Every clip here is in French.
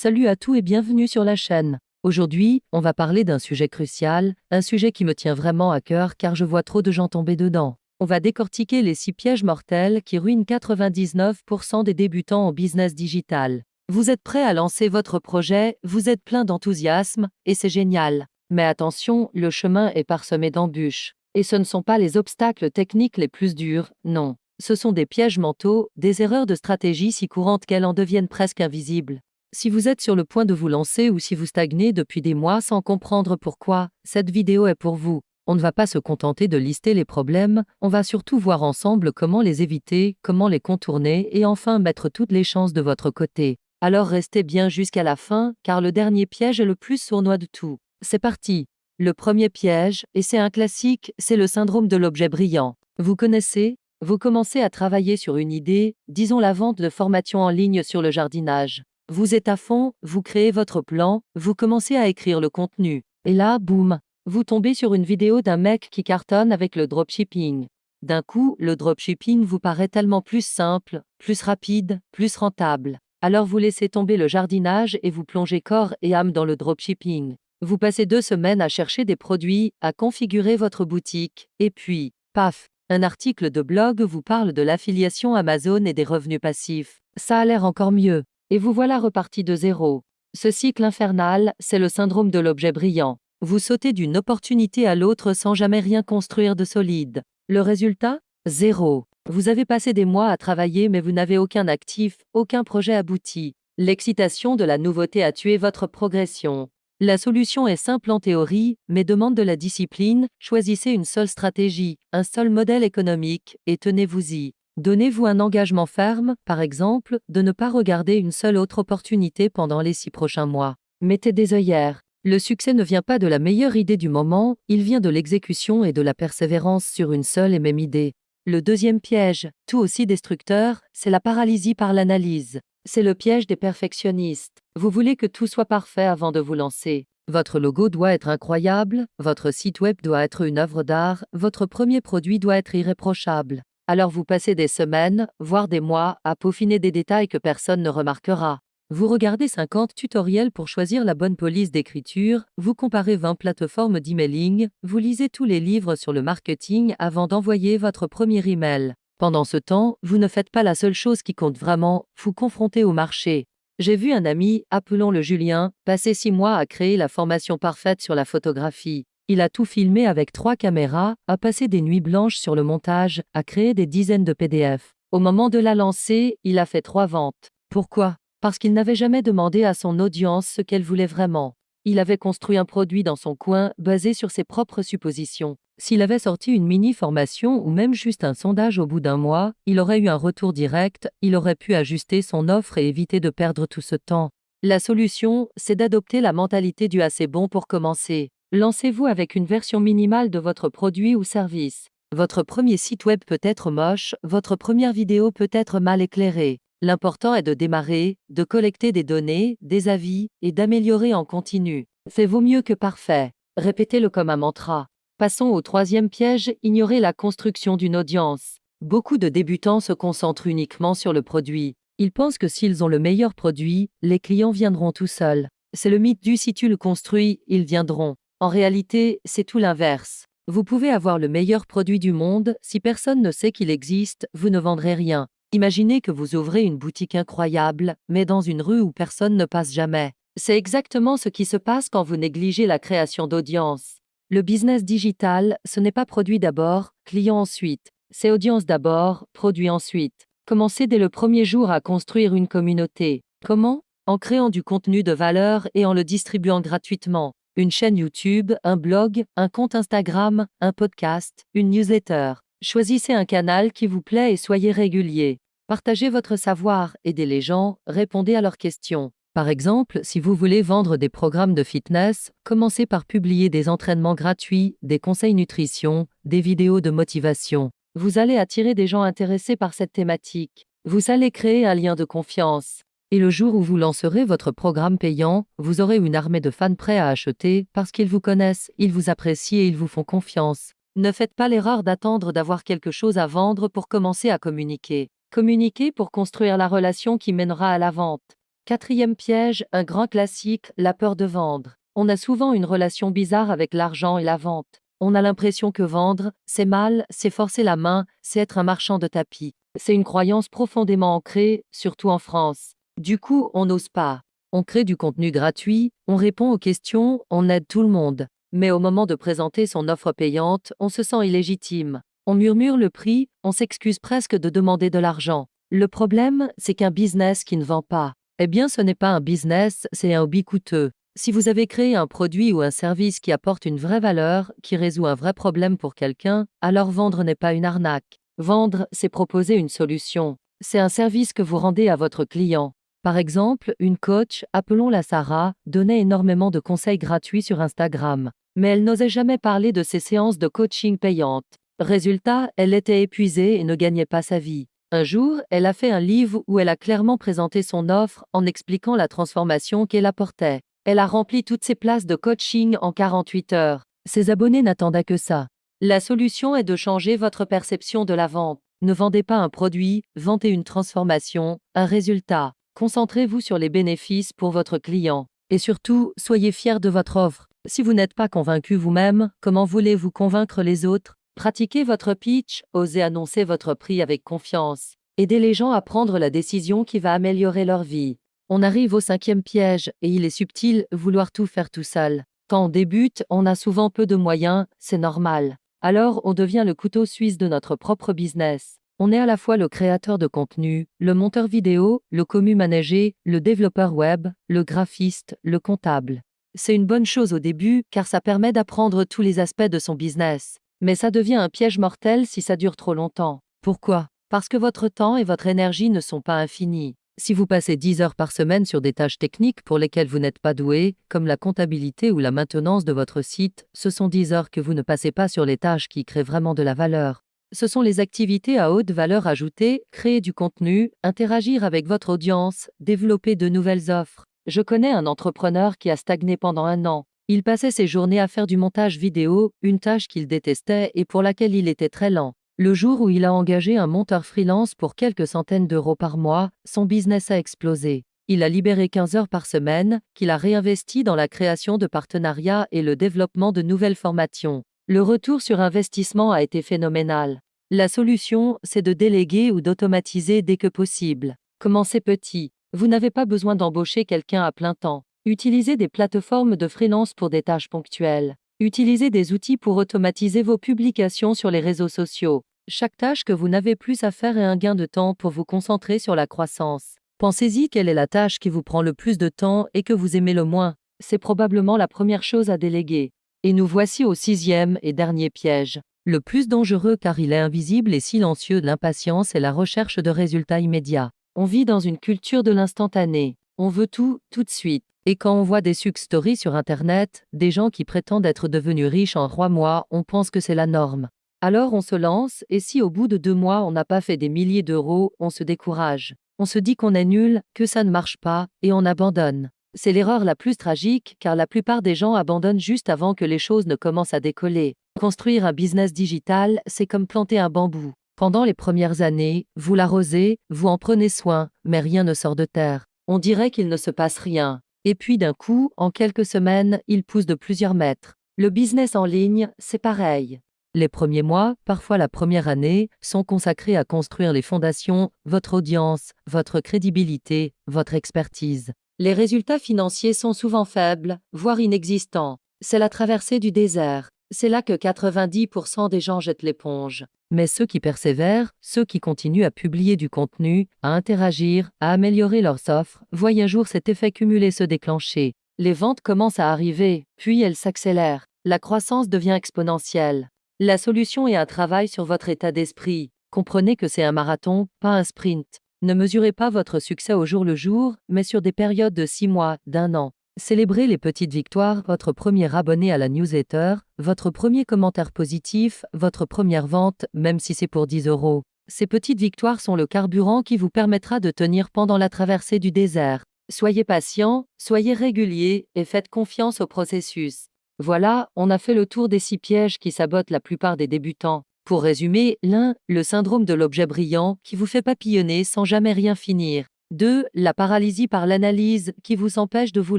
Salut à tous et bienvenue sur la chaîne. Aujourd'hui, on va parler d'un sujet crucial, un sujet qui me tient vraiment à cœur car je vois trop de gens tomber dedans. On va décortiquer les 6 pièges mortels qui ruinent 99% des débutants en business digital. Vous êtes prêts à lancer votre projet, vous êtes plein d'enthousiasme, et c'est génial. Mais attention, le chemin est parsemé d'embûches. Et ce ne sont pas les obstacles techniques les plus durs, non. Ce sont des pièges mentaux, des erreurs de stratégie si courantes qu'elles en deviennent presque invisibles. Si vous êtes sur le point de vous lancer ou si vous stagnez depuis des mois sans comprendre pourquoi, cette vidéo est pour vous. On ne va pas se contenter de lister les problèmes, on va surtout voir ensemble comment les éviter, comment les contourner et enfin mettre toutes les chances de votre côté. Alors restez bien jusqu'à la fin, car le dernier piège est le plus sournois de tout. C'est parti. Le premier piège, et c'est un classique, c'est le syndrome de l'objet brillant. Vous connaissez? Vous commencez à travailler sur une idée, disons la vente de formations en ligne sur le jardinage. Vous êtes à fond, vous créez votre plan, vous commencez à écrire le contenu. Et là, boum, vous tombez sur une vidéo d'un mec qui cartonne avec le dropshipping. D'un coup, le dropshipping vous paraît tellement plus simple, plus rapide, plus rentable. Alors vous laissez tomber le jardinage et vous plongez corps et âme dans le dropshipping. Vous passez 2 semaines à chercher des produits, à configurer votre boutique, et puis, paf, un article de blog vous parle de l'affiliation Amazon et des revenus passifs. Ça a l'air encore mieux. Et vous voilà reparti de zéro. Ce cycle infernal, c'est le syndrome de l'objet brillant. Vous sautez d'une opportunité à l'autre sans jamais rien construire de solide. Le résultat? Zéro. Vous avez passé des mois à travailler mais vous n'avez aucun actif, aucun projet abouti. L'excitation de la nouveauté a tué votre progression. La solution est simple en théorie, mais demande de la discipline. Choisissez une seule stratégie, un seul modèle économique, et tenez-vous-y. Donnez-vous un engagement ferme, par exemple, de ne pas regarder une seule autre opportunité pendant les 6 prochains mois. Mettez des œillères. Le succès ne vient pas de la meilleure idée du moment, il vient de l'exécution et de la persévérance sur une seule et même idée. Le deuxième piège, tout aussi destructeur, c'est la paralysie par l'analyse. C'est le piège des perfectionnistes. Vous voulez que tout soit parfait avant de vous lancer. Votre logo doit être incroyable, votre site web doit être une œuvre d'art, votre premier produit doit être irréprochable. Alors vous passez des semaines, voire des mois, à peaufiner des détails que personne ne remarquera. Vous regardez 50 tutoriels pour choisir la bonne police d'écriture, vous comparez 20 plateformes d'emailing, vous lisez tous les livres sur le marketing avant d'envoyer votre premier email. Pendant ce temps, vous ne faites pas la seule chose qui compte vraiment, vous confrontez au marché. J'ai vu un ami, appelons-le Julien, passer 6 mois à créer la formation parfaite sur la photographie. Il a tout filmé avec 3 caméras, a passé des nuits blanches sur le montage, a créé des dizaines de PDF. Au moment de la lancer, il a fait 3 ventes. Pourquoi? Parce qu'il n'avait jamais demandé à son audience ce qu'elle voulait vraiment. Il avait construit un produit dans son coin, basé sur ses propres suppositions. S'il avait sorti une mini-formation ou même juste un sondage au bout d'un mois, il aurait eu un retour direct, il aurait pu ajuster son offre et éviter de perdre tout ce temps. La solution, c'est d'adopter la mentalité du assez bon pour commencer. Lancez-vous avec une version minimale de votre produit ou service. Votre premier site web peut être moche, votre première vidéo peut être mal éclairée. L'important est de démarrer, de collecter des données, des avis, et d'améliorer en continu. Fait vaut mieux que parfait. Répétez-le comme un mantra. Passons au troisième piège, ignorer la construction d'une audience. Beaucoup de débutants se concentrent uniquement sur le produit. Ils pensent que s'ils ont le meilleur produit, les clients viendront tout seuls. C'est le mythe du si tu le construis, ils viendront. En réalité, c'est tout l'inverse. Vous pouvez avoir le meilleur produit du monde, si personne ne sait qu'il existe, vous ne vendrez rien. Imaginez que vous ouvrez une boutique incroyable, mais dans une rue où personne ne passe jamais. C'est exactement ce qui se passe quand vous négligez la création d'audience. Le business digital, ce n'est pas produit d'abord, client ensuite. C'est audience d'abord, produit ensuite. Commencez dès le premier jour à construire une communauté. Comment? En créant du contenu de valeur et en le distribuant gratuitement. Une chaîne YouTube, un blog, un compte Instagram, un podcast, une newsletter. Choisissez un canal qui vous plaît et soyez régulier. Partagez votre savoir, aidez les gens, répondez à leurs questions. Par exemple, si vous voulez vendre des programmes de fitness, commencez par publier des entraînements gratuits, des conseils nutrition, des vidéos de motivation. Vous allez attirer des gens intéressés par cette thématique. Vous allez créer un lien de confiance. Et le jour où vous lancerez votre programme payant, vous aurez une armée de fans prêts à acheter parce qu'ils vous connaissent, ils vous apprécient et ils vous font confiance. Ne faites pas l'erreur d'attendre d'avoir quelque chose à vendre pour commencer à communiquer. Communiquez pour construire la relation qui mènera à la vente. Quatrième piège, un grand classique, la peur de vendre. On a souvent une relation bizarre avec l'argent et la vente. On a l'impression que vendre, c'est mal, c'est forcer la main, c'est être un marchand de tapis. C'est une croyance profondément ancrée, surtout en France. Du coup, on n'ose pas. On crée du contenu gratuit, on répond aux questions, on aide tout le monde. Mais au moment de présenter son offre payante, on se sent illégitime. On murmure le prix, on s'excuse presque de demander de l'argent. Le problème, c'est qu'un business qui ne vend pas, eh bien ce n'est pas un business, c'est un hobby coûteux. Si vous avez créé un produit ou un service qui apporte une vraie valeur, qui résout un vrai problème pour quelqu'un, alors vendre n'est pas une arnaque. Vendre, c'est proposer une solution. C'est un service que vous rendez à votre client. Par exemple, une coach, appelons-la Sarah, donnait énormément de conseils gratuits sur Instagram. Mais elle n'osait jamais parler de ses séances de coaching payantes. Résultat, elle était épuisée et ne gagnait pas sa vie. Un jour, elle a fait un livre où elle a clairement présenté son offre en expliquant la transformation qu'elle apportait. Elle a rempli toutes ses places de coaching en 48 heures. Ses abonnés n'attendaient que ça. La solution est de changer votre perception de la vente. Ne vendez pas un produit, vendez une transformation, un résultat. Concentrez-vous sur les bénéfices pour votre client. Et surtout, soyez fiers de votre offre. Si vous n'êtes pas convaincu vous-même, comment voulez-vous convaincre les autres? Pratiquez votre pitch, osez annoncer votre prix avec confiance. Aidez les gens à prendre la décision qui va améliorer leur vie. On arrive au cinquième piège, et il est subtil, vouloir tout faire tout seul. Quand on débute, on a souvent peu de moyens, c'est normal. Alors, on devient le couteau suisse de notre propre business. On est à la fois le créateur de contenu, le monteur vidéo, le commu manager, le développeur web, le graphiste, le comptable. C'est une bonne chose au début, car ça permet d'apprendre tous les aspects de son business. Mais ça devient un piège mortel si ça dure trop longtemps. Pourquoi? Parce que votre temps et votre énergie ne sont pas infinis. Si vous passez 10 heures par semaine sur des tâches techniques pour lesquelles vous n'êtes pas doué, comme la comptabilité ou la maintenance de votre site, ce sont 10 heures que vous ne passez pas sur les tâches qui créent vraiment de la valeur. Ce sont les activités à haute valeur ajoutée, créer du contenu, interagir avec votre audience, développer de nouvelles offres. Je connais un entrepreneur qui a stagné pendant 1 an. Il passait ses journées à faire du montage vidéo, une tâche qu'il détestait et pour laquelle il était très lent. Le jour où il a engagé un monteur freelance pour quelques centaines d'euros par mois, son business a explosé. Il a libéré 15 heures par semaine, qu'il a réinvesti dans la création de partenariats et le développement de nouvelles formations. Le retour sur investissement a été phénoménal. La solution, c'est de déléguer ou d'automatiser dès que possible. Commencez petit. Vous n'avez pas besoin d'embaucher quelqu'un à plein temps. Utilisez des plateformes de freelance pour des tâches ponctuelles. Utilisez des outils pour automatiser vos publications sur les réseaux sociaux. Chaque tâche que vous n'avez plus à faire est un gain de temps pour vous concentrer sur la croissance. Pensez-y, quelle est la tâche qui vous prend le plus de temps et que vous aimez le moins. C'est probablement la première chose à déléguer. Et nous voici au 6e et dernier piège. Le plus dangereux car il est invisible et silencieux de l'impatience et la recherche de résultats immédiats. On vit dans une culture de l'instantané. On veut tout, tout de suite. Et quand on voit des success stories sur Internet, des gens qui prétendent être devenus riches en 3 mois, on pense que c'est la norme. Alors on se lance, et si au bout de 2 mois on n'a pas fait des milliers d'euros, on se décourage. On se dit qu'on est nul, que ça ne marche pas, et on abandonne. C'est l'erreur la plus tragique, car la plupart des gens abandonnent juste avant que les choses ne commencent à décoller. Construire un business digital, c'est comme planter un bambou. Pendant les premières années, vous l'arrosez, vous en prenez soin, mais rien ne sort de terre. On dirait qu'il ne se passe rien. Et puis d'un coup, en quelques semaines, il pousse de plusieurs mètres. Le business en ligne, c'est pareil. Les premiers mois, parfois la première année, sont consacrés à construire les fondations, votre audience, votre crédibilité, votre expertise. Les résultats financiers sont souvent faibles, voire inexistants. C'est la traversée du désert. C'est là que 90% des gens jettent l'éponge. Mais ceux qui persévèrent, ceux qui continuent à publier du contenu, à interagir, à améliorer leurs offres, voient un jour cet effet cumulé se déclencher. Les ventes commencent à arriver, puis elles s'accélèrent. La croissance devient exponentielle. La solution est un travail sur votre état d'esprit. Comprenez que c'est un marathon, pas un sprint. Ne mesurez pas votre succès au jour le jour, mais sur des périodes de 6 mois, d'1 an. Célébrez les petites victoires, votre premier abonné à la newsletter, votre premier commentaire positif, votre première vente, même si c'est pour 10 euros. Ces petites victoires sont le carburant qui vous permettra de tenir pendant la traversée du désert. Soyez patient, soyez régulier et faites confiance au processus. Voilà, on a fait le tour des 6 pièges qui sabotent la plupart des débutants. Pour résumer, le syndrome de l'objet brillant qui vous fait papillonner sans jamais rien finir. 2. La paralysie par l'analyse qui vous empêche de vous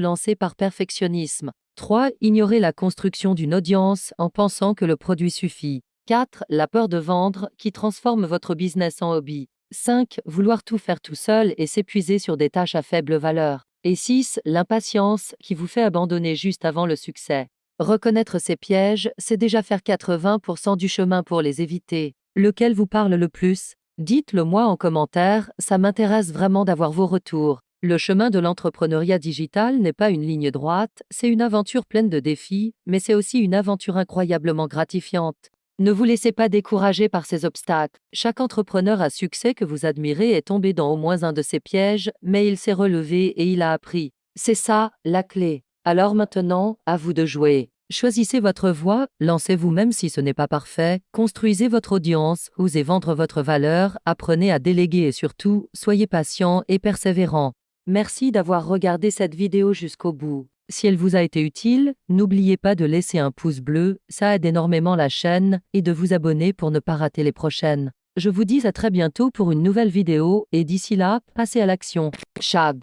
lancer par perfectionnisme. 3. Ignorer la construction d'une audience en pensant que le produit suffit. 4. La peur de vendre qui transforme votre business en hobby. 5. Vouloir tout faire tout seul et s'épuiser sur des tâches à faible valeur. Et 6. L'impatience qui vous fait abandonner juste avant le succès. Reconnaître ces pièges, c'est déjà faire 80% du chemin pour les éviter. Lequel vous parle le plus? Dites-le moi en commentaire, ça m'intéresse vraiment d'avoir vos retours. Le chemin de l'entrepreneuriat digital n'est pas une ligne droite, c'est une aventure pleine de défis, mais c'est aussi une aventure incroyablement gratifiante. Ne vous laissez pas décourager par ces obstacles. Chaque entrepreneur à succès que vous admirez est tombé dans au moins un de ces pièges, mais il s'est relevé et il a appris. C'est ça, la clé. Alors maintenant, à vous de jouer. Choisissez votre voie, lancez-vous même si ce n'est pas parfait, construisez votre audience, osez vendre votre valeur, apprenez à déléguer et surtout, soyez patient et persévérant. Merci d'avoir regardé cette vidéo jusqu'au bout. Si elle vous a été utile, n'oubliez pas de laisser un pouce bleu, ça aide énormément la chaîne, et de vous abonner pour ne pas rater les prochaines. Je vous dis à très bientôt pour une nouvelle vidéo, et d'ici là, passez à l'action. Ciao.